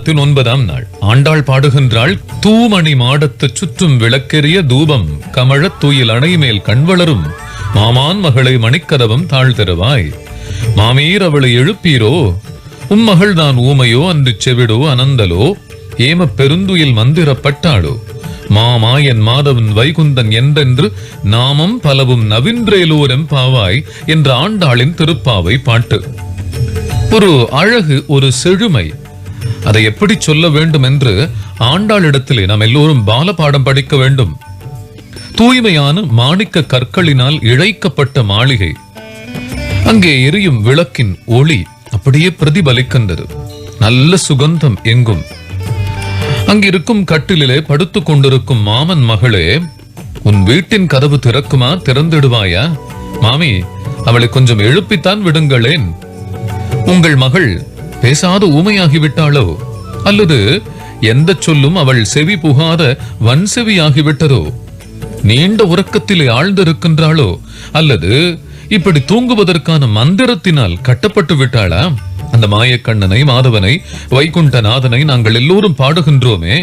திருப்பதிகத்தில் 9ஆம் நாள் ஆண்டாள் பாடுகின்றாள். தூமணி மாடத்து சுற்றும் விளக்கெரிய தூபம் கமழத் தூயில் அணைமேல் கண்வளரும் மாமான் மகளை மணிக்கதவம் தாழ்த்திருவாய். மாமீர் அவளை எழுப்பீரோ, உம்மகள் தான் ஊமையோ அன்று செவிடோ அனந்தலோ ஏம பெருந்துயில் மந்திரப்பட்டாளோ மாமா என் மாதவன் வைகுந்தன் என்றென்று நாமம் பலவும் நவின்றேலோரம் பாவாய் என்ற ஆண்டாளின் திருப்பாவை பாட்டு. ஒரு அழகு, ஒரு செழுமை. அதை எப்படி சொல்ல வேண்டும் என்று ஆண்டாளிடத்திலே நாம் எல்லோரும் பாலபாடம் படிக்க வேண்டும். தூய்மையான மாணிக்க கற்களினால் இழைக்கப்பட்ட மாளிகை. அங்கே எரியும் விளக்கின் ஒளி அப்படியே பிரதிபலிக்கின்றது. நல்ல சுகந்தம் எங்கும். அங்கிருக்கும் கட்டிலே படுத்துக் கொண்டிருக்கும் மாமன் மகளே, உன் வீட்டின் கதவு திறக்குமா, திறந்திடுவாயா? மாமி, அவளை கொஞ்சம் எழுப்பித்தான் விடுங்களேன். உங்கள் மகள் பேசாத ஊமையாகிவிட்டாளோ, அல்லது எந்த சொல்லும் அவள் செவி புகாத வன் செவியாகிவிட்டதோ, நீண்ட உறக்கத்திலே ஆழ்ந்திருக்கின்றாளோ, அல்லது இப்படி தூங்குவதற்கான மந்திரத்தினால் கட்டப்பட்டு விட்டாளா? அந்த மாயக்கண்ணனை, மாதவனை, வைகுண்டநாதனை நாங்கள் எல்லோரும் பாடுகின்றோமே,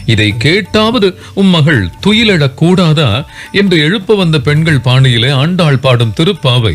இதை கேட்டாவது உம்மகள் துயிலெழக் கூடாதா என்று எழுப்ப வந்த பெண்கள் பாணியிலே ஆண்டாள் பாடும் திருப்பாவை.